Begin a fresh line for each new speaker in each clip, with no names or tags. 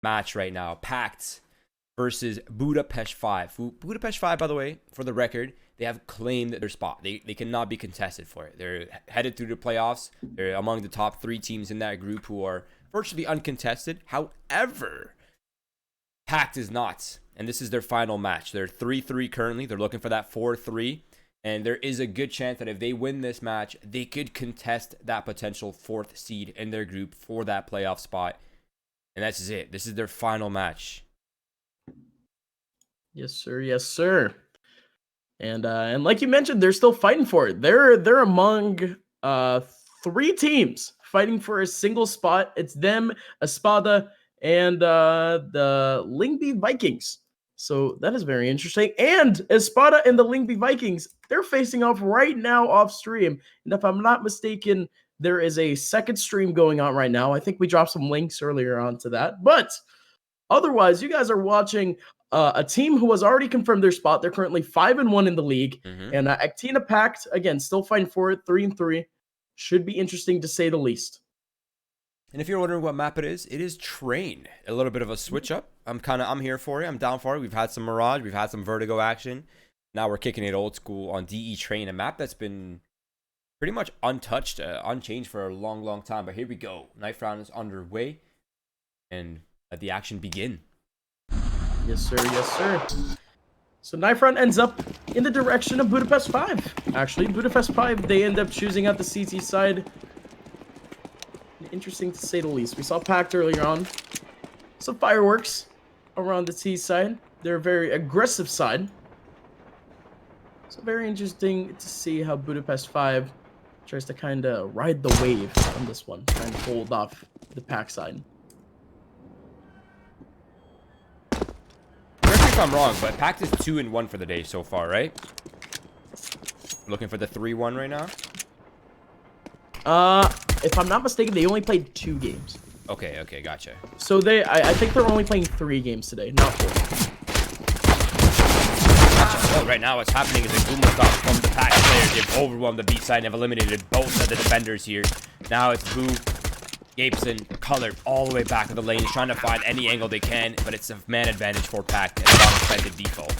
match right now. PACT versus Budapest 5. Budapest 5, by the way, for the record, they have claimed their spot. They cannot be contested for it. They're headed through the playoffs. They're among the top 3 teams in that group who are virtually uncontested. However, PACT is not. And this is their final match. They're 3-3 currently. They're looking for that 4-3. And there is a good chance that if they win this match, they could contest that potential 4th seed in their group for that playoff spot. And that's it. This is their final match.
Yes, sir. Yes, sir. And like you mentioned, they're still fighting for it. They're among 3 teams fighting for a single spot. It's them, Espada, and the Lyngby Vikings. So that is very interesting. And Espada and the Lyngby Vikings, they're facing off right now off stream. And if I'm not mistaken, there is a second stream going on right now. I think we dropped some links earlier onto that. But otherwise, you guys are watching a team who has already confirmed their spot. They're currently 5-1 in the league. And Actina Pact, again, still fighting for it, 3-3. Should be interesting to say the least.
And if you're wondering what map it is Train. A little bit of a switch up. I'm here for it. I'm down for it. We've had some Mirage. We've had some Vertigo action. Now we're kicking it old school on DE Train, a map that's been pretty much untouched, unchanged for a long, long time. But here we go. Knife round is underway. And let the action begin.
Yes, sir. Yes, sir. So knife round ends up in the direction of Budapest 5. Actually, Budapest 5, they end up choosing out the CT side. Interesting to say the least. We saw PACT earlier on. Some fireworks around the T side. They're a very aggressive side. So very interesting to see how Budapest 5 tries to kind of ride the wave on this one. Trying to hold off the PACT side.
Correct me if I'm wrong, but PACT is 2-1 for the day so far, right? Looking for the 3-1 right now?
If I'm not mistaken, they only played 2 games.
Okay, gotcha.
So I think they're only playing 3 games today, not 4.
Well, right now what's happening is a Gustavo from the PACT players. They've overwhelmed the beat side and have eliminated both of the defenders here. Now it's Boo, Gabeson, Color all the way back of the lane, trying to find any angle they can, but it's a man advantage for PACT and a non-defended default.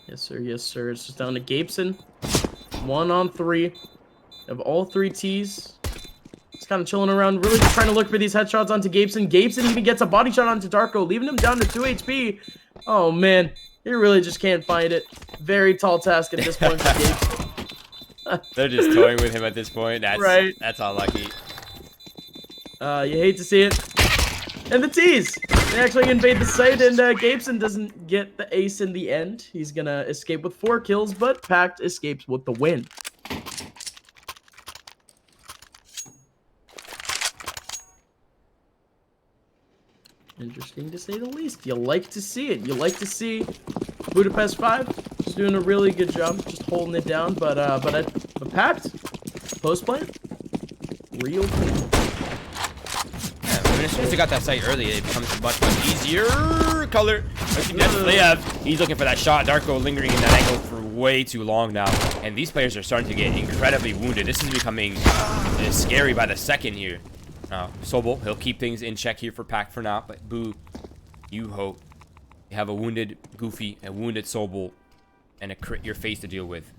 Yes, sir. Yes, sir. It's just down to Gabeson. 1-on-3 of all 3 Ts. Just kind of chilling around, really just trying to look for these headshots onto Gabeson. Gabeson even gets a body shot onto Darko, leaving him down to 2 HP. Oh, man. He really just can't find it. Very tall task at this point for Gabeson.
They're just toying with him at this point. That's right. That's unlucky.
You hate to see it. And the T's! They actually invade the site, and Gabeson doesn't get the ace in the end. He's gonna escape with 4 kills, but PACT escapes with the win. Interesting to say the least. You like to see it. You like to see Budapest 5 just doing a really good job, just holding it down. But PACT post-play, real cool.
As soon as they got that site early, it becomes much easier. Color. He's looking for that shot. Darko lingering in that angle for way too long now. And these players are starting to get incredibly wounded. This is becoming scary by the second here. Sobel, he'll keep things in check here for PACT for now. But Boo, you hope you have a wounded Goofy, a wounded Sobel, and a crit your face to deal with.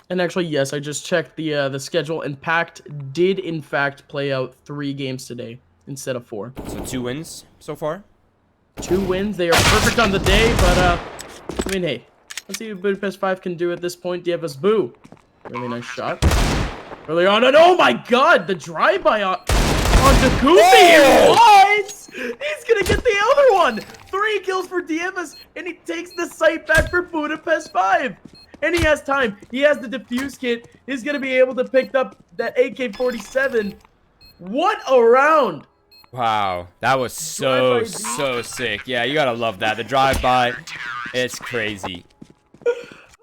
And actually, yes, I just checked the schedule, and PACT did in fact play out 3 games today instead of 4.
So 2 wins so far.
2 wins. They are perfect on the day, but I mean, hey, let's see what Budapest 5 can do at this point. Dievas Boo, really nice shot early on, and oh my God, the drive-by onto Goofy. What? He's gonna get the other one. 3 kills for Dievas, and he takes the site back for Budapest 5. And he has time. He has the defuse kit. He's going to be able to pick up that AK-47. What a round.
Wow. That was so sick. Yeah, you got to love that. The drive-by, it's crazy.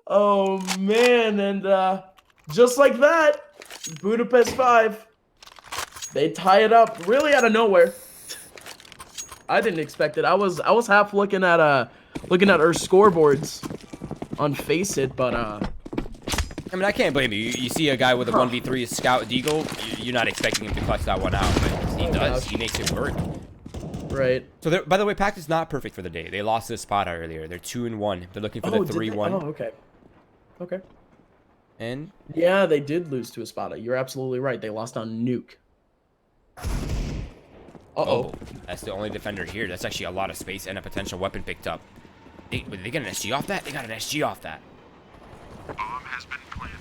Oh, man. And just like that, Budapest 5, they tie it up really out of nowhere. I didn't expect it. I was half looking at our scoreboards on Face It, but
I mean, I can't blame you. You see a guy with a 1v3 scout deagle, you're not expecting him to clutch that one out, but he does. He makes it work.
Right.
So, by the way, PACT is not perfect for the day. They lost to Spada earlier. They're 2-1. They're looking for the 3-1.
Oh, okay. Okay.
And
yeah, they did lose to Espada. You're absolutely right. They lost on Nuke.
oh, that's the only defender here. That's actually a lot of space and a potential weapon picked up. Did they get an SG off that? They got an SG off that.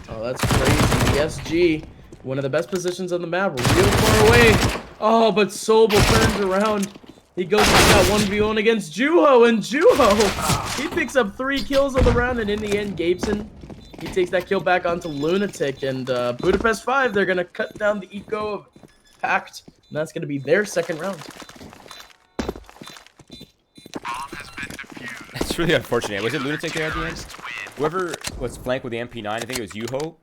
Oh, that's crazy. The SG, one of the best positions on the map, real far away. Oh, but Sobel turns around. He goes into that 1v1 against Juho, and Juho, he picks up 3 kills on the round, and in the end, Gabeson, he takes that kill back onto Lunatic, and Budapest 5, they're going to cut down the eco of PACT, and that's going to be their second round.
That's really unfortunate. Was it Lunatic there at the end? Whoever was flanked with the MP9, I think it was Juho.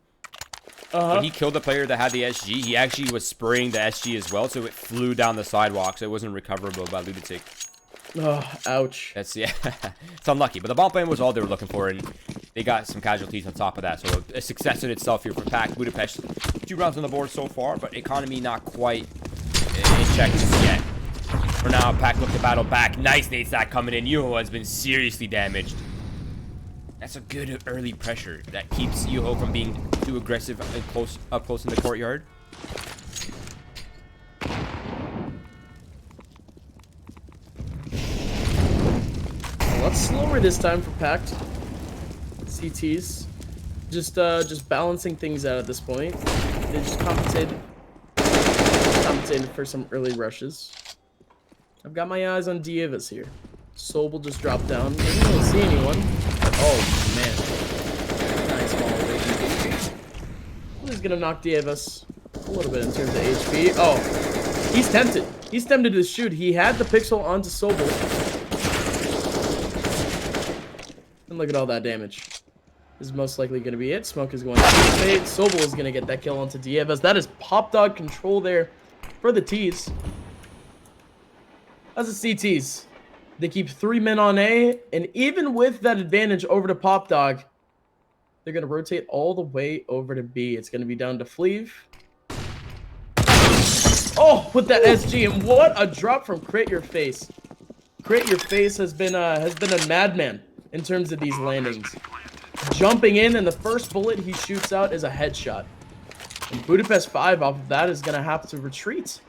When he killed the player that had the SG, he actually was spraying the SG as well, so it flew down the sidewalk, so it wasn't recoverable by Lunatic.
Oh, ouch.
That's, yeah, it's unlucky. But the bomb plan was all they were looking for, and they got some casualties on top of that. So a success in itself here for PACT. Budapest, 2 rounds on the board so far, but economy not quite in check just yet. For now, PACT look to battle back. Nice nade stack coming in. Yuho has been seriously damaged. That's a good early pressure that keeps Yuho from being too aggressive and up close in the courtyard.
A lot slower this time for PACT. CTs. Just balancing things out at this point. They just compensated for some early rushes. I've got my eyes on Dievas here. Sobel just dropped down. Didn't really see anyone. Oh, man. Nice ball. He's gonna knock Dievas a little bit in terms of HP. Oh, he's tempted. He's tempted to shoot. He had the pixel onto Sobel. And look at all that damage. This is most likely going to be it. Smoke is going to fade. Sobel is going to get that kill onto Dievas. That is Pop Dog control there for the T's. As the CTs, they keep 3 men on A, and even with that advantage over to Pop Dog, they're going to rotate all the way over to B. It's going to be down to Fleeve. Oh, with that SG, and what a drop from Create Your Face. Create Your Face has been a madman in terms of these landings. Jumping in, and the first bullet he shoots out is a headshot. And Budapest 5 off of that is going to have to retreat.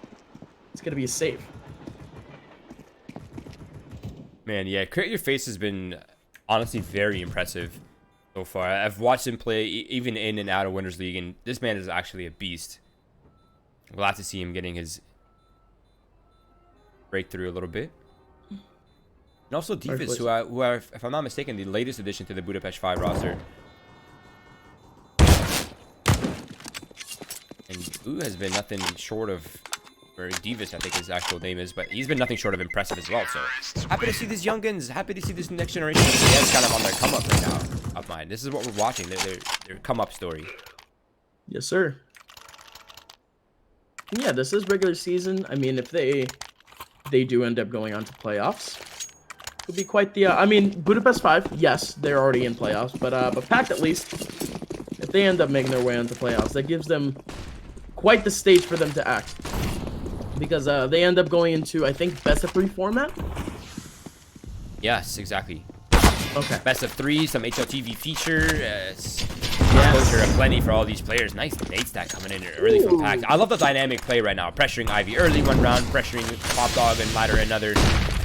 It's going to be a save.
Man, yeah, Create Your Face has been honestly very impressive so far. I've watched him play even in and out of Winners League, and this man is actually a beast. We'll have to see him getting his breakthrough a little bit. And also Divas, who are, if I'm not mistaken, the latest addition to the Budapest 5 roster. And Boo has been nothing short of, or Divas I think his actual name is, but he's been nothing short of impressive as well. So happy to see these youngins, happy to see this next generation. Yeah, it's kind of on their come up right now. Upmind. This is what we're watching, their come up story.
Yes, sir. Yeah, this is regular season. I mean, if they do end up going on to playoffs, would be quite the. I mean, Budapest 5, yes, they're already in playoffs, but PACT at least, if they end up making their way onto playoffs, that gives them quite the stage for them to act, because they end up going into, I think, best of 3 format.
Yes, exactly.
Okay.
Best of 3, some HLTV feature. Exposure plenty for all these players. Nice nade stack coming in early from PACT. I love the dynamic play right now. Pressuring Ivy early one round, pressuring Pop Dog and Ladder another.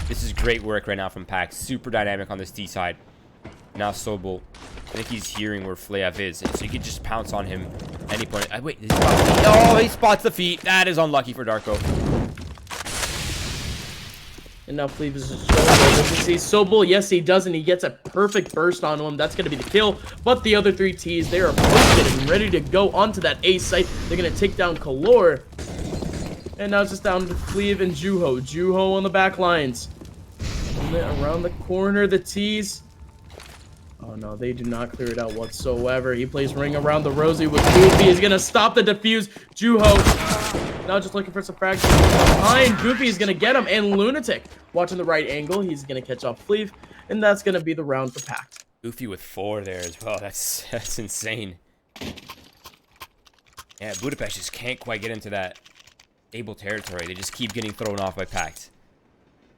This is great work right now from PACT. Super dynamic on this D side. Now Sobel, I think he's hearing where Flav is, so you could just pounce on him any point. Wait, oh, he spots the feet. That is unlucky for Darko.
And now Fleeve is just showing us. You can see Sobel, yes he does, and he gets a perfect burst onto him. That's going to be the kill. But the other 3 Ts, they are posted and ready to go onto that A site. They're going to take down Kalor. And now it's just down to Fleeve and Juho. Juho on the back lines. And then around the corner, the Ts. Oh no, they do not clear it out whatsoever. He plays Ring Around the Rosy with Goofy. He's going to stop the defuse. Juho Now just looking for some frags behind. Goofy is going to get him, and Lunatic watching the right angle. He's going to catch off Fleeve, and that's going to be the round for PACT.
Goofy with 4 there as well. That's insane. Yeah, Budapest just can't quite get into that stable territory. They just keep getting thrown off by PACT.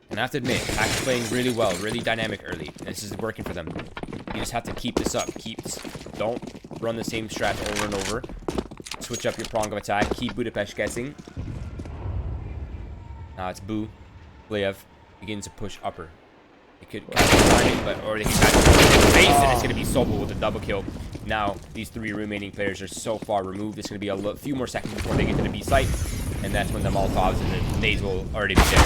And I have to admit, PACT's playing really well, really dynamic early. And this is working for them. You just have to keep this up. Don't run the same strat over and over. Switch up your prong of attack. Keep Budapest guessing. Now it's Boo. Fleev begins to push upper. They could catch the timing, or they can catch the face, and it's going to be Sobel with a double kill. Now, these 3 remaining players are so far removed. It's going to be a few more seconds before they get to the B site. And that's when the Molotovs and the nades will already be there.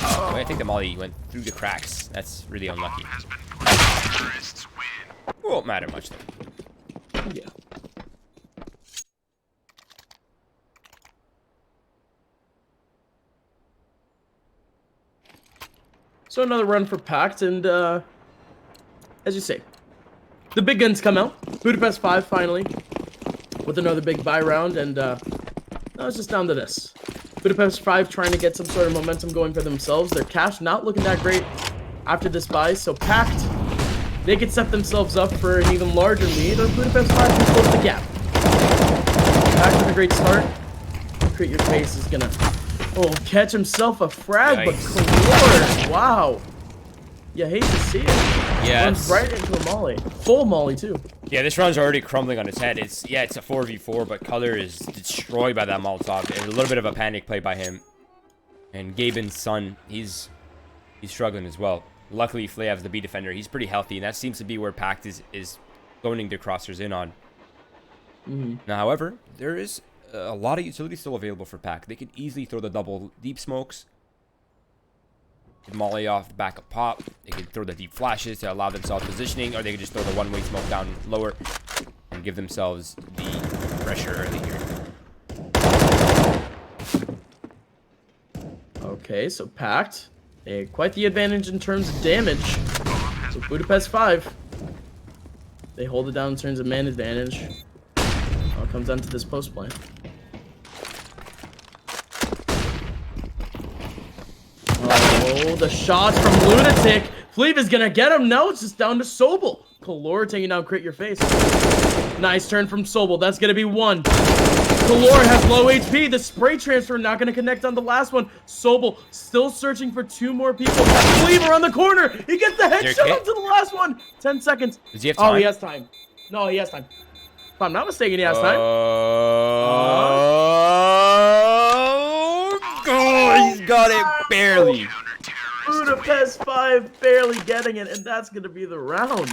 Oh, I think the Molly went through the cracks. That's really unlucky. Won't matter much though.
Yeah. So another run for PACT, and as you say, the big guns come out. Budapest 5 finally with another big buy round, and now it's just down to this. Budapest 5 trying to get some sort of momentum going for themselves. Their cash not looking that great after this buy, so PACT, they could set themselves up for an even larger lead, or Budapest 5 can close the gap. PACT with a great start. Create Your Face is gonna catch himself a frag, but Calor, wow. You hate to see it.
Yeah,
runs right into a molly. Full molly too.
Yeah, this round's already crumbling on its head. It's a 4v4, but Color is destroyed by that Molotov. And a little bit of a panic play by him. And Gaben's son, he's struggling as well. Luckily, Fleev's the B defender. He's pretty healthy, and that seems to be where PACT is loaning their crossers in on. Now, however, there is a lot of utility still available for PACT. They could easily throw the double deep smokes. Molly off the back of pop. They could throw the deep flashes to allow themselves positioning, or they could just throw the one-way smoke down lower and give themselves the pressure early here.
Okay, so PACT, they had quite the advantage in terms of damage. So Budapest 5, they hold it down in terms of man advantage. All comes down to this post play. Oh, the shots from Lunatic. Fleeve is gonna get him. No, it's just down to Sobel. Calor taking down Crit Your Face. Nice turn from Sobel. That's gonna be 1. Calor has low HP. The spray transfer not gonna connect on the last one. Sobel still searching for 2 more people. Fleeve around the corner. He gets the headshot up to the last one. 10 seconds.
Does he have time?
Oh, he has time. No, he has time. If I'm not mistaken, he has time.
He's got it barely.
Budapest 5 barely getting it, and that's going to be the round.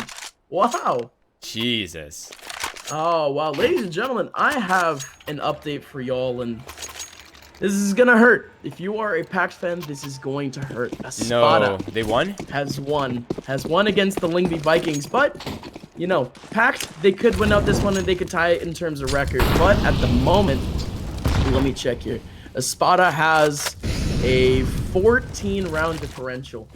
Wow.
Jesus.
Oh, wow. Ladies and gentlemen, I have an update for y'all, and this is going to hurt. If you are a PACT fan, this is going to hurt.
No, they won?
Has won against the Lingby Vikings, but, you know, PACT, they could win out this one, and they could tie it in terms of record, but at the moment, let me check here. Espada has a 14-round differential.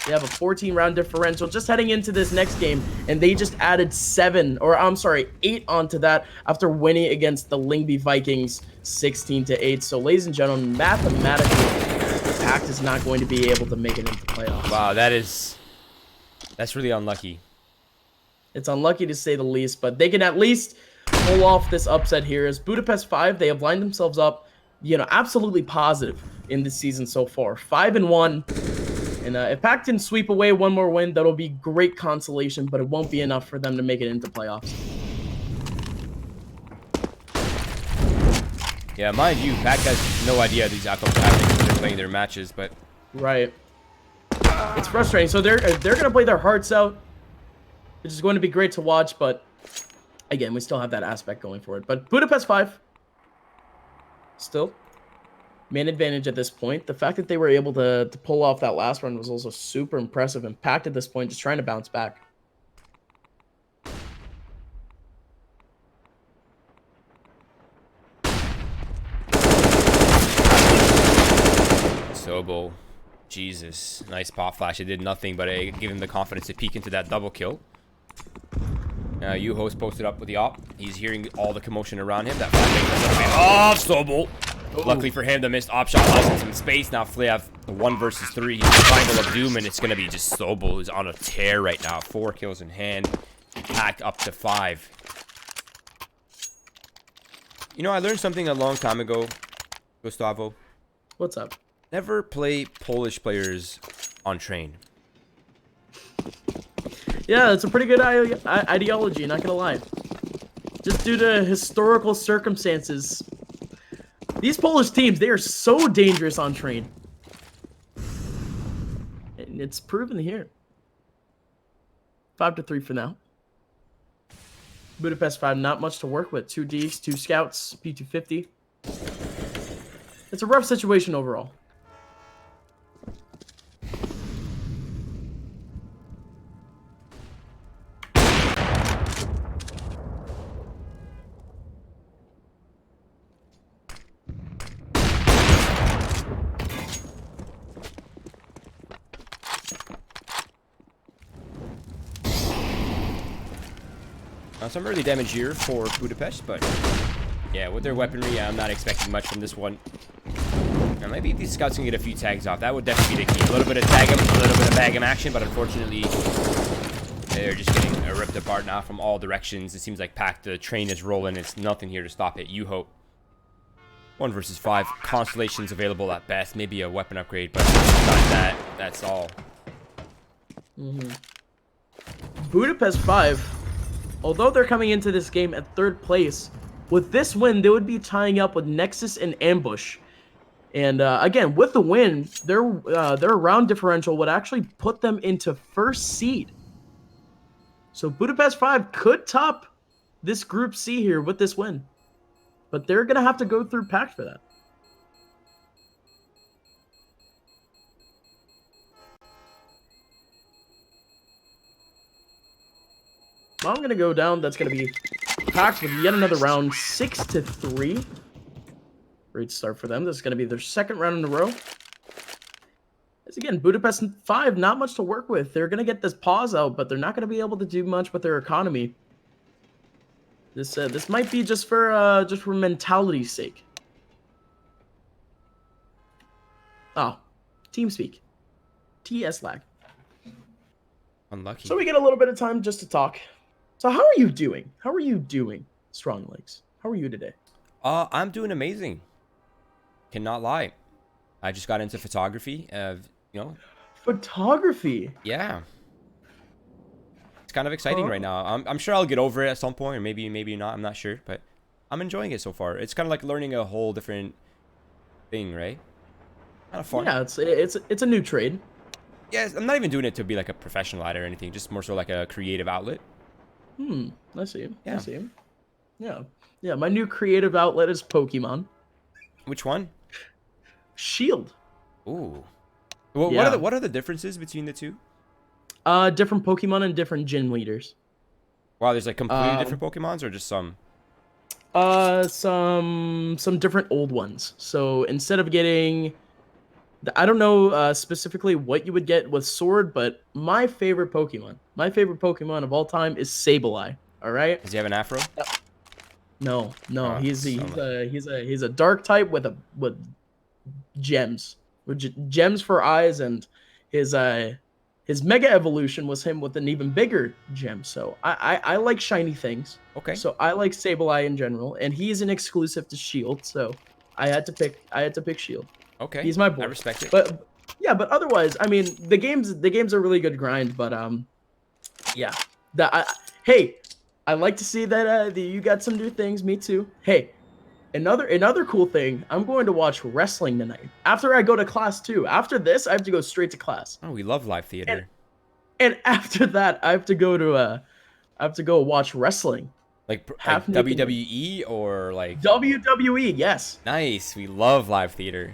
They have a 14-round differential just heading into this next game, and they just added 8 onto that after winning against the Lingby Vikings 16-8. So, ladies and gentlemen, mathematically, PACT is not going to be able to make it into the playoffs.
Wow, that's really unlucky.
It's unlucky to say the least, but they can at least pull off this upset here. As Budapest 5, they have lined themselves up, you know, absolutely positive in this season so far. 5-1. And if PACT can sweep away one more win, that'll be great consolation, but it won't be enough for them to make it into playoffs.
Yeah, mind you, PACT has no idea these outcomes are happening when they're playing their matches, but...
Right. It's frustrating. So they're going to play their hearts out, which is going to be great to watch, but again, we still have that aspect going for it. But Budapest 5, still man advantage at this point. The fact that they were able to pull off that last run was also super impressive, and PACT at this point just trying to bounce back.
Sobel, Jesus, nice pop flash. It did nothing, but it gave him the confidence to peek into that double kill. Yuho's posted up with the op. He's hearing all the commotion around him. That flashbang goes away. Sobel. Luckily for him, the missed op shot allows him some space. Now Flea have the 1 versus 3. He's the triangle of doom, and it's gonna be just Sobel who's on a tear right now. 4 kills in hand. PACT up to 5. You know, I learned something a long time ago, Gustavo.
What's up?
Never play Polish players on train.
Yeah, it's a pretty good ideology, not gonna lie. Just due to historical circumstances, these Polish teams, they are so dangerous on train. And it's proven here. 5-3 for now. Budapest 5, not much to work with. 2 Ds, 2 scouts, P250. It's a rough situation overall.
Some early damage here for Budapest, but yeah, with their weaponry, I'm not expecting much from this one. Now, maybe if these scouts can get a few tags off, that would definitely be the key. A little bit of tag him, a little bit of bag him action, but unfortunately, they're just getting ripped apart now from all directions. It seems like PACT, the train is rolling. It's nothing here to stop it. You hope. 1 versus 5. Constellations available at best. Maybe a weapon upgrade, but not that. That's all.
Budapest 5. Although they're coming into this game at 3rd place, with this win, they would be tying up with Nexus and Ambush. And again, with the win, their round differential would actually put them into 1st seed. So Budapest 5 could top this Group C here with this win. But they're going to have to go through PACT for that. I'm going to go down. That's going to be PACT with yet another round, 6-3. Great start for them. This is going to be their 2nd round in a row. As again, Budapest 5, not much to work with. They're going to get this pause out, but they're not going to be able to do much with their economy. This might be just for mentality's sake. Oh, TeamSpeak, TS lag.
Unlucky.
So we get a little bit of time just to talk. So how are you doing? How are you doing, Strong Legs? How are you today?
I'm doing amazing. Cannot lie. I just got into photography.
Photography?
Yeah. It's kind of exciting right now. I'm sure I'll get over it at some point, or maybe not. I'm not sure, but I'm enjoying it so far. It's kind of like learning a whole different thing, right? Kind of fun.
Yeah, it's a new trade.
Yeah, I'm not even doing it to be like a professional at it or anything. Just more so like a creative outlet.
I see.
Yeah.
I see. Yeah. My new creative outlet is Pokemon.
Which one?
Shield.
Ooh. Well,
Yeah.
what are the differences between the two?
Different Pokemon and different gym leaders.
Wow, there's like completely different Pokemons, or just some?
Some different old ones. So instead of getting, I don't know specifically what you would get with Sword, but my favorite Pokemon of all time is Sableye. All right.
Does he have an afro?
No,
Oh,
he's a dark type with gems, gems for eyes, and his mega evolution was him with an even bigger gem. So I like shiny things.
Okay.
So I like Sableye in general, and he's an exclusive to Shield. So I had to pick Shield.
Okay.
He's my boy.
I respect it.
But yeah, but otherwise, I mean, the game's a really good grind. But yeah, hey, I like to see that you got some new things. Me too. Hey, another cool thing. I'm going to watch wrestling tonight after I go to class too. After this, I have to go straight to class.
Oh, we love live theater.
And after that, I have to go watch wrestling.
Like WWE or like
WWE. Yes.
Nice. We love live theater.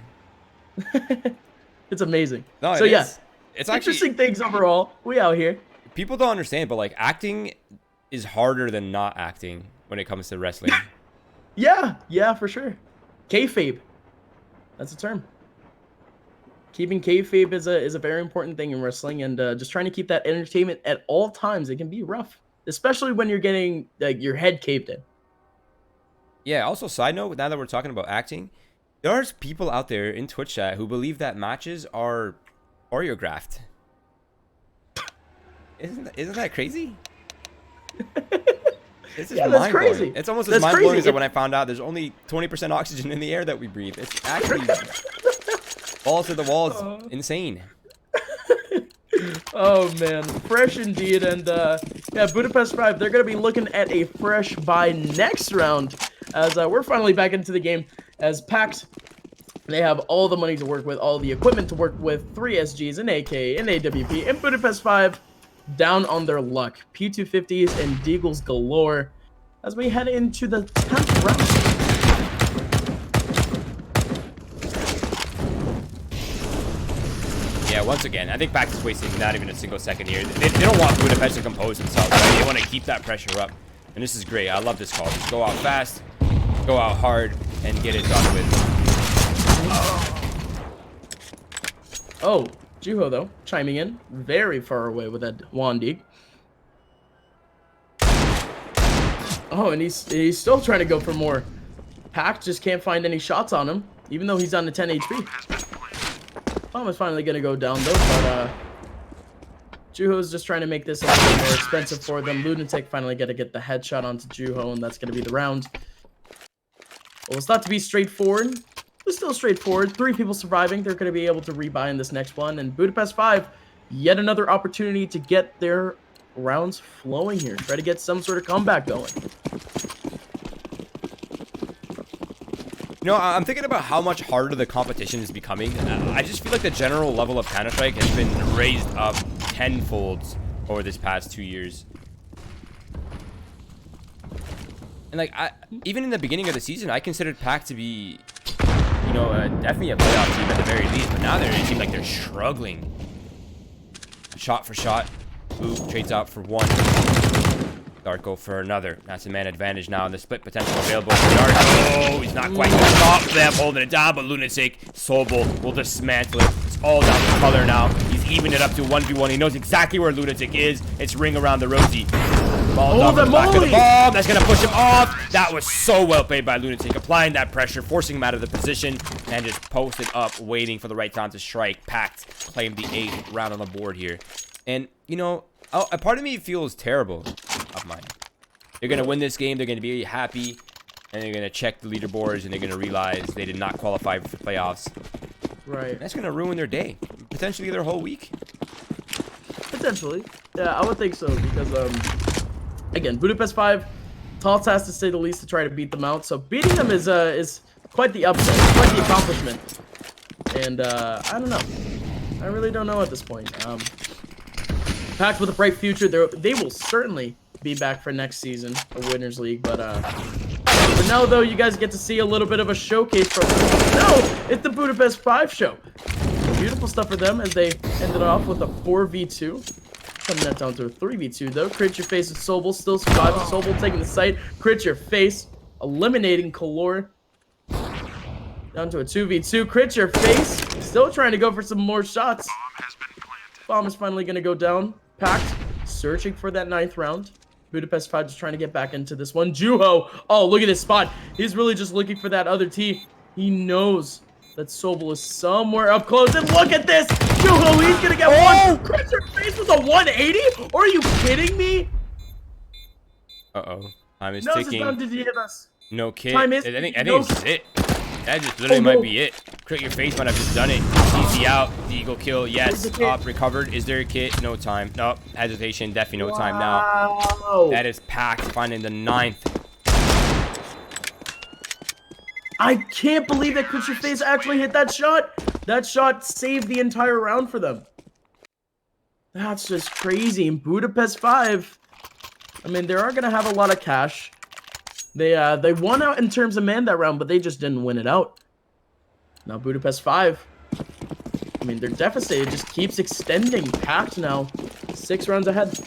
It's amazing.
No,
so yeah,
it's actually
interesting things overall. We out here.
People don't understand, but like acting is harder than not acting when it comes to wrestling.
Yeah, for sure. Kayfabe. That's a term. Keeping kayfabe is a very important thing in wrestling, and just trying to keep that entertainment at all times. It can be rough. especially when you're getting like your head caved in.
Yeah, also side note, now that we're talking about acting, there's people out there in Twitch chat who believe that matches are choreographed. Isn't that crazy? It's just
Yeah, that's
mind-blowing.
crazy.
It's almost as
That's
mind-blowing
crazy.
as when I found out there's only 20% oxygen in the air that we breathe. It's actually balls to the walls. Insane.
Oh man, fresh indeed. And yeah, Budapest 5, they're gonna be looking at a fresh buy next round, as we're finally back into the game. As PACT, they have all the money to work with, all the equipment to work with, 3 SGs, an AK, an AWP, and Budapest 5 down on their luck. P250s and Deagles galore as we head into the 10th round.
Yeah, once again, I think PACT is wasting not even a single second here. They don't want Budapest to compose themselves. Right? They want to keep that pressure up. And this is great. I love this call. Just go out fast, go out hard, and get it done with.
Oh, Juho, though, chiming in very far away with that Wandig. Oh, and he's still trying to go for more. PACT just can't find any shots on him, even though he's on the 10 HP. Bomb is finally going to go down, though, but Juho's just trying to make this a little more expensive for them. Lunatic finally going to get the headshot onto Juho, and that's going to be the round. Well, it's not to be straightforward. It's still straightforward. 3 people surviving. They're going to be able to rebuy in this next one. And Budapest 5, yet another opportunity to get their rounds flowing here. Try to get some sort of comeback going.
You know, I'm thinking about how much harder the competition is becoming. I just feel like the general level of Counter-Strike has been raised up tenfold over this past 2 years. And like, even in the beginning of the season, I considered PACT to be, you know, definitely a playoff team at the very least. But now it seems like they're struggling. Shot for shot. Blue trades out for 1. Darko for another. That's a man advantage now, and the split potential available for Darko. Oh, he's not quite going to stop them holding it down, but Lunatic, Sobel will dismantle it. It's all down to color now. He's evening it up to 1v1. He knows exactly where Lunatic is. It's ring around the rosy. Ball off the back of the bomb. That's going to push him off. That was so well played by Lunatic, applying that pressure, forcing him out of the position, and just posted up, waiting for the right time to strike. PACT claimed the 8th round on the board here. And, you know, a part of me feels terrible. Upmind. They're going to win this game. They're going to be happy. And they're going to check the leaderboards. And they're going to realize they did not qualify for playoffs.
Right.
That's going to ruin their day. Potentially their whole week.
Potentially. Yeah, I would think so. Because, again, Budapest 5, tall task to say the least to try to beat them out. So beating them is quite the upset. Quite the accomplishment. And, I don't know. I really don't know at this point. PACT with a bright future. They will certainly be back for next season, a Winners League. But for now, though, you guys get to see a little bit of a showcase from them. No, it's the Budapest 5 show. Beautiful stuff for them as they ended off with a 4v2. Coming that down to a 3v2, though. Crit Your Face with Sobel still surviving. Sobel taking the site. Crit Your Face, eliminating Kalor. Down to a 2v2. Crit Your Face, still trying to go for some more shots. Bomb is finally going to go down. PACT searching for that 9th round. Budapest 5 just trying to get back into this one. Juho, oh, look at this spot. He's really just looking for that other T. He knows that Sobel is somewhere up close. And look at this. Juho, he's going to get one. Crit Your Face with a 180? Are you kidding me?
Uh-oh. Time is
No,
ticking. No kit.
Time is-
I think
no-
this is it. That just literally might be it. Crit Your Face might have just done it. Easy out. Deagle kill. Yes. Up. Recovered. Is there a kit? No time. Nope. Hesitation. Definitely no time now. That is PACT finding the 9th.
I can't believe that Crit Your Face actually hit that shot. That shot saved the entire round for them. That's just crazy. In Budapest 5, I mean, they are going to have a lot of cash. They won out in terms of man that round, but they just didn't win it out. Now Budapest 5, I mean, their deficit just keeps extending. PACT now 6 rounds ahead.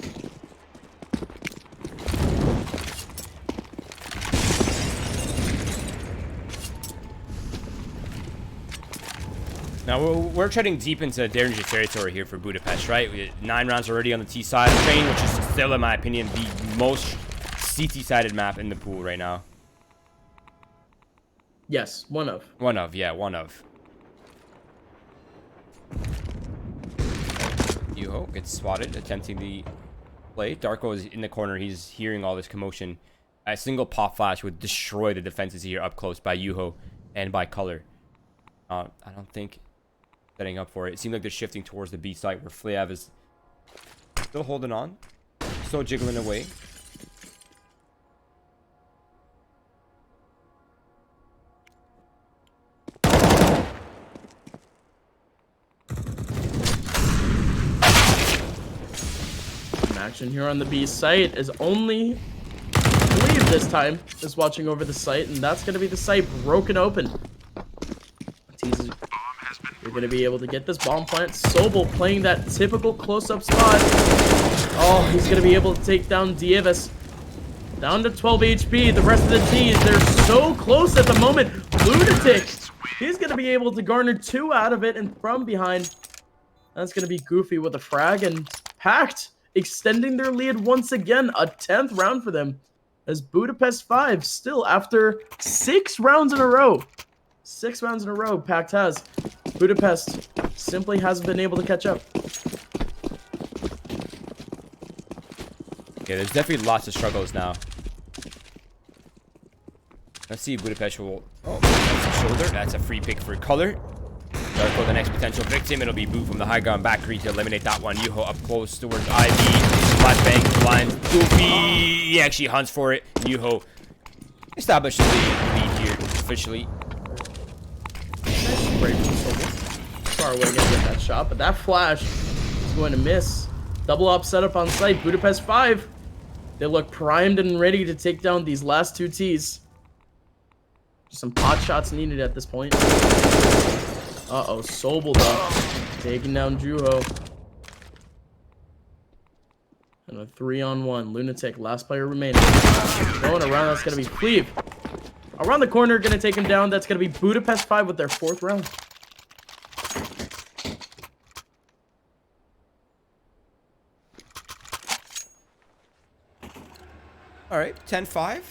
Now we're treading deep into dangerous territory here for Budapest, right? We had 9 rounds already on the T side of the train, which is still, in my opinion, the most CT-sided map in the pool right now.
Yes, one of.
One of. Yuho gets spotted, attempting the play. Darko is in the corner. He's hearing all this commotion. A single pop flash would destroy the defenses here up close by Yuho and by Color. I don't think setting up for it. It seemed like they're shifting towards the B site where Fleav is still holding on. Still jiggling away.
Action here on the B site is only, I believe this time, is watching over the site, and that's going to be the site broken open. You're going to be able to get this bomb plant. Sobel playing that typical close-up spot. Oh, he's going to be able to take down Dievis. Down to 12 HP. The rest of the T's, they're so close at the moment. Lunatic, he's going to be able to garner 2 out of it and from behind. That's going to be Goofy with a frag, and PACT extending their lead once again. A 10th round for them as Budapest 5 still after 6 rounds in a row. 6 rounds in a row PACT has. Budapest simply hasn't been able to catch up.
Okay, there's definitely lots of struggles now. Let's see, Budapest will... Oh, that's a shoulder. That's a free pick for Color. Darko, the next potential victim. It'll be Boo from the high ground back three to eliminate that one. Yuho up close towards Ivy. Flash bank, blinds. Goofy. He actually hunts for it. Yuho establishes the lead here officially.
Far away gonna get that shot, but that flash is going to miss. Double up setup on site. Budapest 5. They look primed and ready to take down these last 2 Ts. Some pot shots needed at this point. Uh-oh, Sobel though. Taking down Juho. And a 3-on-1. Lunatic, last player remaining. Going around, that's going to be Cleve. Around the corner, going to take him down. That's going to be Budapest 5 with their 4th round.
All right, 10-5.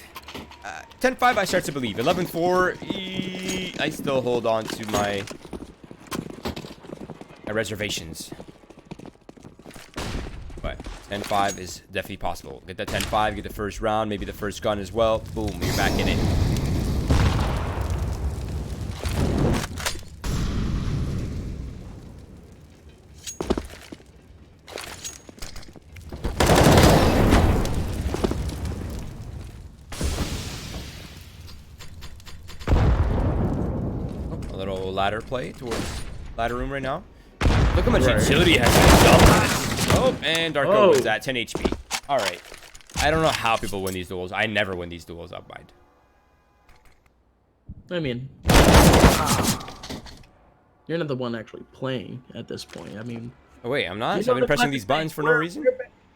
10-5, I start to believe. 11-4, I still hold on to my reservations. But 10-5 is definitely possible. Get that 10-5, get the first round, maybe the first gun as well. Boom, you're back in it. Ladder play towards ladder room right now. Look how much utility has been done. Oh, and Darko is at 10 HP. All right. I don't know how people win these duels. I never win these duels Upmind.
I mean, you're not the one actually playing at this point. I mean,
oh wait, I'm not. So I've been pressing these buttons for no reason.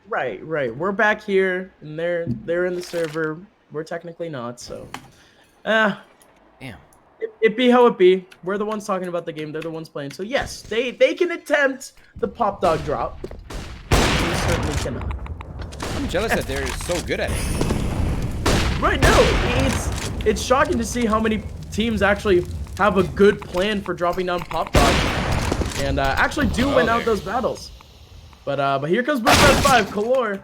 Right. We're back here, and they're in the server. We're technically not. So, damn. It be how it be. We're the ones talking about the game. They're the ones playing. So yes, they can attempt the pop dog drop. We certainly cannot.
I'm jealous that they're so good at it.
Right, no, it's shocking to see how many teams actually have a good plan for dropping down pop dog and actually do win out those battles. But here comes Budapest 5. Color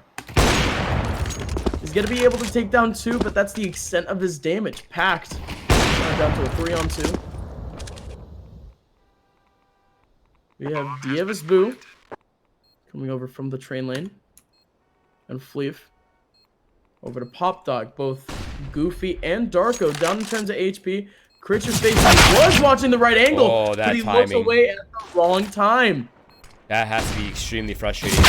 is gonna be able to take down 2, but that's the extent of his damage. PACT. Down to a 3-on-2. We have Dievis Boo coming over from the train lane. And Fleef over to Pop Dog. Both Goofy and Darko down in terms of HP. Critcher's face was watching the right angle, but he looks away at the wrong time.
That has to be extremely frustrating.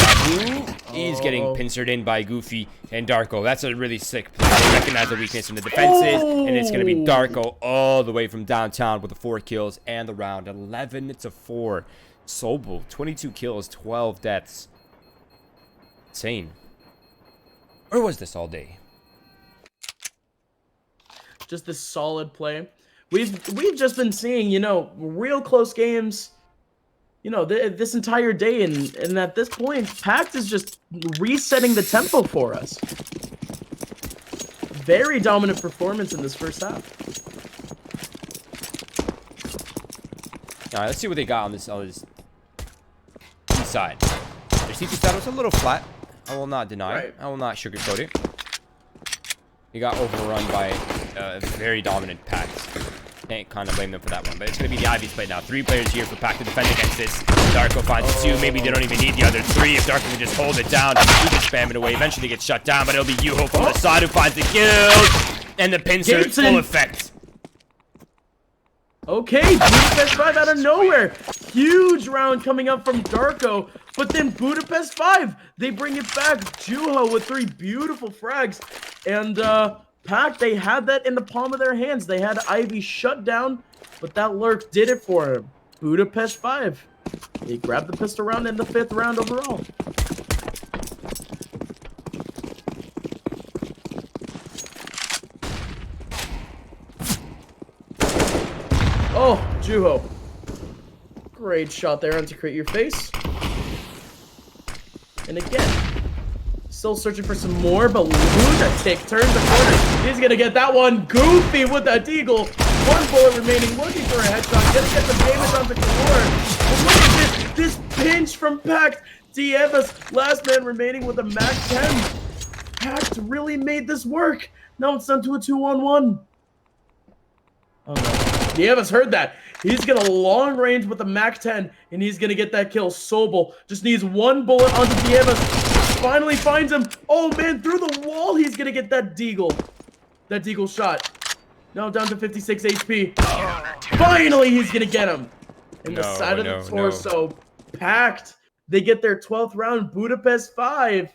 He's getting pincered in by Goofy and Darko. That's a really sick play. They recognize the weakness in the defenses, and it's going to be Darko all the way from downtown with the 4 kills and the round. 11-4. Sobel, 22 kills, 12 deaths. Insane. Where was this all day?
Just this solid play. We've just been seeing, you know, real close games you know, this entire day, and at this point, PACT is just resetting the tempo for us. Very dominant performance in this first half.
All right, let's see what they got on this east side. Their CT status a little flat. I will not deny it. I will not sugarcoat it. He got overrun by a very dominant PACT. Can't kind of blame them for that one, but it's going to be the Ivy's play now. 3 players here for PACT to defend against this. Darko finds 2. Maybe they don't even need the other 3. If Darko can just hold it down, he can spam it away. Eventually gets shut down, but it'll be Yuho from the side who finds the kill. And the pincer full effect.
Okay, Budapest 5 out of nowhere. Huge round coming up from Darko. But then Budapest 5, they bring it back. Juho with 3 beautiful frags. And PACT, they had that in the palm of their hands. They had Ivy shut down, but that lurk did it for him. Budapest 5. He grabbed the pistol round in the 5th round overall. Oh, Juho. Great shot there onto create your face. And again, still searching for some more, but Lunatic turns the corner. He's gonna get that one. Goofy with that deagle. 1 bullet remaining, looking for a headshot. Gonna get some damage on the core. But look at this pinch from PACT. Dievas, last man remaining with a Mac 10. PACT really made this work. Now it's down to a 2-on-1. Oh no. Dievas heard that. He's gonna long range with the Mac 10, and he's gonna get that kill. Sobel just needs 1 bullet onto Dievas. Finally finds him. Oh man, through the wall, he's gonna get that deagle. That deagle shot. Now down to 56 HP. Finally, he's gonna get him. In the side of the torso. PACT. They get their 12th round. Budapest 5.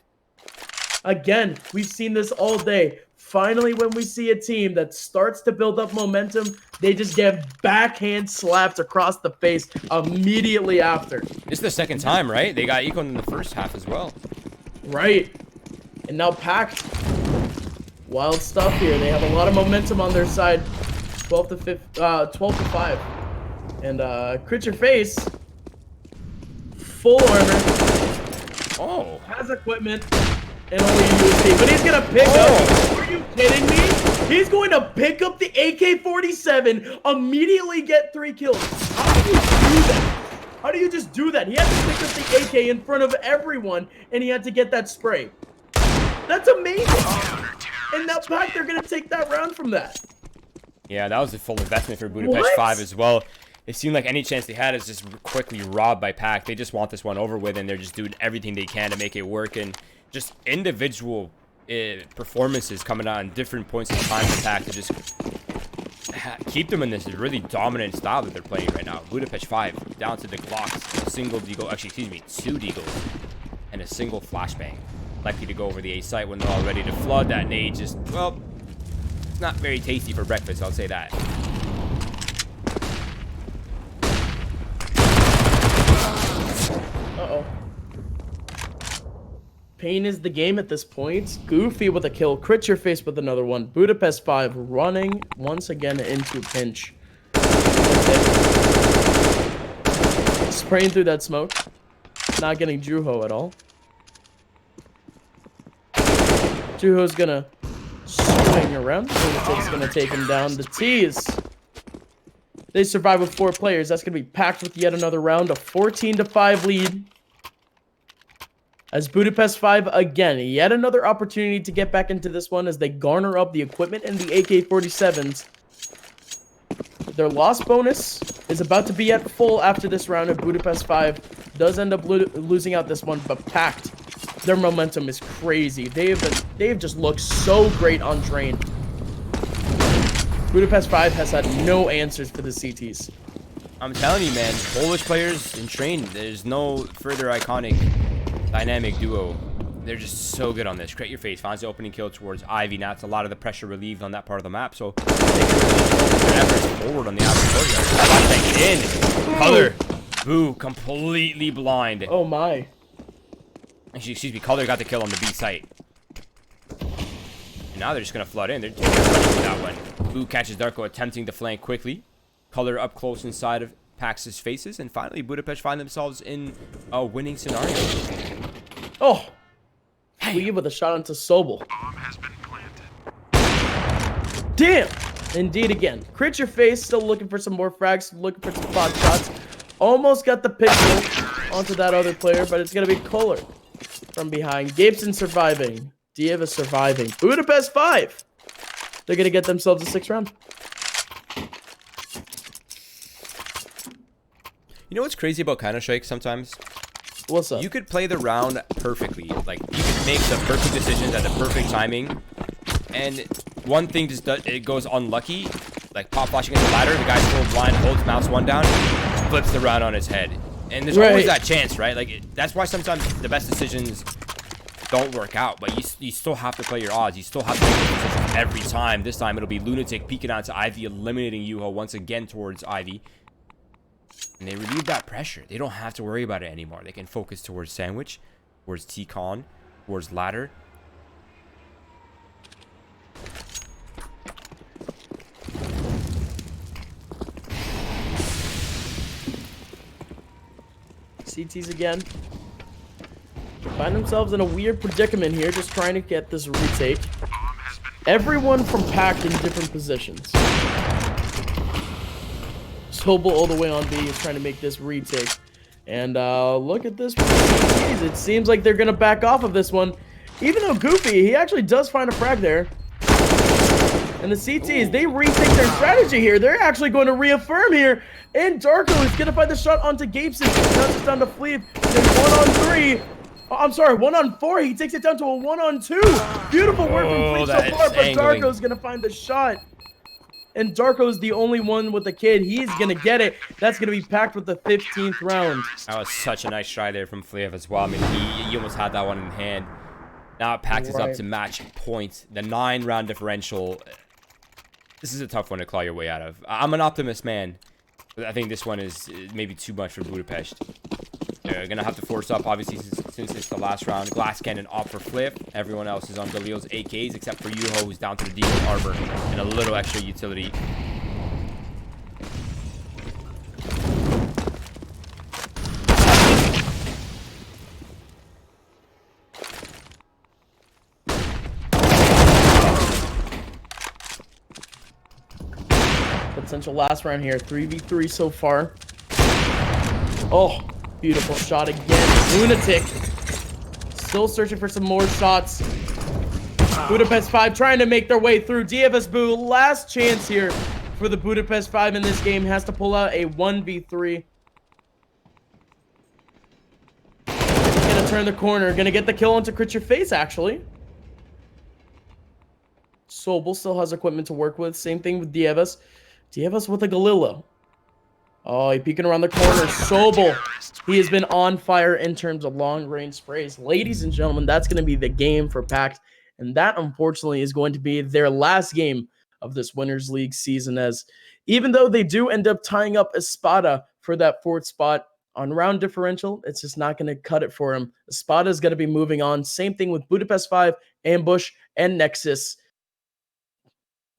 Again, we've seen this all day. Finally, when we see a team that starts to build up momentum, they just get backhand slapped across the face immediately after.
This is the second time, right? They got equal in the first half as well.
Right. And now PACT. Wild stuff here. They have a lot of momentum on their side. 12 to 5. And crit your face. Full armor.
Oh.
Has equipment. And only USP. But he's gonna pick up. Are you kidding me? He's going to pick up the AK-47, immediately get 3 kills. How do you do that? How do you just do that? He had to pick up the AK in front of everyone, and he had to get that spray. That's amazing. And now PACT, they're going to take that round from that.
Yeah, that was a full investment for Budapest 5 as well. It seemed like any chance they had is just quickly robbed by PACT. They just want this one over with, and they're just doing everything they can to make it work. And just individual performances coming out in different points in time for PACT to just keep them in this really dominant style that they're playing right now. Budapest 5 down to the Glocks, a single deagle, actually, excuse me, 2 deagles, and a single flashbang. Likely to go over the A site when they're all ready to flood. That nade just, well, it's not very tasty for breakfast, I'll say that.
Uh-oh. Pain is the game at this point. Goofy with a kill. Crit your face with another one. Budapest 5 running once again into pinch. Spraying through that smoke. Not getting Juho at all. Juho's gonna swing around. Lunatic's gonna take him down. The T's. They survive with 4 players. That's gonna be PACT with yet another round. A 14-5 lead. As Budapest 5, again, yet another opportunity to get back into this one as they garner up the equipment and the AK-47s. Their loss bonus is about to be at full after this round, and Budapest 5 does end up losing out this one, but PACT, their momentum is crazy. They've just looked so great on Drain. Budapest 5 has had no answers for the CTs.
I'm telling you, man, Polish players in Train, there's no further iconic dynamic duo. They're just so good on this. Create your face, finds the opening kill towards Ivy. Now it's a lot of the pressure relieved on that part of the map, so they can really focus their efforts forward on the outer courtyard. In. Color. Boo, completely blind.
Oh my.
Actually, excuse me, Color got the kill on the B site. And now they're just gonna flood in. They're taking advantage of that one. Boo catches Darko attempting to flank quickly. Color up close inside of PACT's faces, and finally Budapest find themselves in a winning scenario.
Oh, Lee with a shot onto Sobel. Damn! Indeed again. Crit your face, still looking for some more frags, looking for some spot shots. Almost got the pixel onto that other player, but it's going to be Kohler from behind. Gabeson surviving. Dieva surviving. Budapest 5. They're going to get themselves a 6th round.
You know what's crazy about Counter-Strike sometimes?
What's up?
You could play the round perfectly. Like, you could make the perfect decisions at the perfect timing. And one thing just it goes unlucky. Like, pop flashing in the ladder. The guy's still blind, holds mouse 1 down, flips the round on his head. And there's always that chance, right? Like, that's why sometimes the best decisions don't work out. But you still have to play your odds. You still have to make those decisions every time. This time, it'll be Lunatic peeking onto Ivy, eliminating Yuho once again towards Ivy. And they relieve that pressure. They don't have to worry about it anymore. They can focus towards Sandwich, towards T-Con, towards Ladder.
CTs again. Find themselves in a weird predicament here, just trying to get this retake. Everyone from PACT in different positions. Sobel all the way on B is trying to make this retake. And look at this. It seems like they're going to back off of this one. Even though Goofy, he actually does find a frag there. And the CTs, they rethink their strategy here. They're actually going to reaffirm here. And Darko is going to find the shot onto Gabeson. Cuts it down to Fleep. Then 1-on-3. Oh, I'm sorry, 1-on-4. He takes it down to a 1-on-2. Beautiful work from Fleep so far, but Darko's going to find the shot. And Darko's the only one with the kid. He's going to get it. That's going to be packed with the 15th round.
That was such a nice try there from Fleev as well. I mean, he almost had that one in hand. Now PACT is up to match point. The 9-round differential. This is a tough one to claw your way out of. I'm an optimist, man. But I think this one is maybe too much for Budapest. They're going to have to force up, obviously, since it's the last round. Glass Cannon off for Flip. Everyone else is on Galil's AKs, except for Yuho, who's down to the Demon Arbor and a little extra utility.
Potential last round here. 3v3 so far. Oh, beautiful shot again. Lunatic. Still searching for some more shots. Budapest 5 trying to make their way through. DFS Boo, last chance here for the Budapest 5 in this game. Has to pull out a 1v3. Gonna turn the corner. Gonna get the kill onto Crit Your Face, actually. Sobel still has equipment to work with. Same thing with Dievas. Dievas with a Galileo. Oh, he peeking around the corner. Sobel. He has been on fire in terms of long-range sprays. Ladies and gentlemen, that's going to be the game for PACT. And that, unfortunately, is going to be their last game of this Winners League season. As even though they do end up tying up Espada for that 4th spot on round differential, it's just not going to cut it for him. Espada is going to be moving on. Same thing with Budapest 5, Ambush, and Nexus.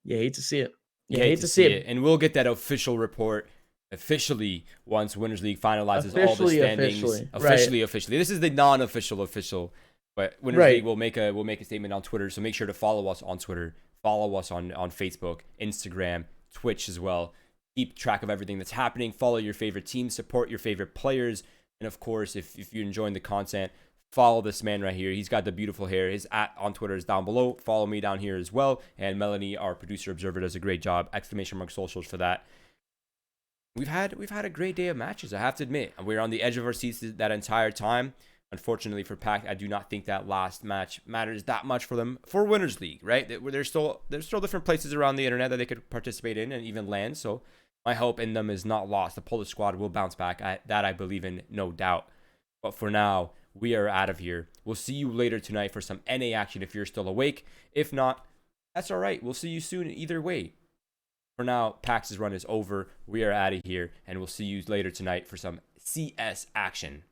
You hate to see it. You hate to see it.
And we'll get that official report officially once Winners League finalizes all the standings. Officially. This is the non-official official. But Winners League will make a statement on Twitter. So make sure to follow us on Twitter. Follow us on Facebook, Instagram, Twitch as well. Keep track of everything that's happening. Follow your favorite teams. Support your favorite players. And of course, if you're enjoying the content, follow this man right here. He's got the beautiful hair. His @ on Twitter is down below. Follow me down here as well. And Melanie, our producer observer, does a great job. ! socials for that. We've had a great day of matches, I have to admit. We're on the edge of our seats that entire time. Unfortunately for PACT, I do not think that last match matters that much for them for Winners League, right? There's still different places around the internet that they could participate in and even land. So my hope in them is not lost. The Polish squad will bounce back. That I believe in, no doubt. But for now, we are out of here. We'll see you later tonight for some NA action if you're still awake. If not, that's all right. We'll see you soon either way. For now, PAX's run is over. We are out of here, and we'll see you later tonight for some CS action.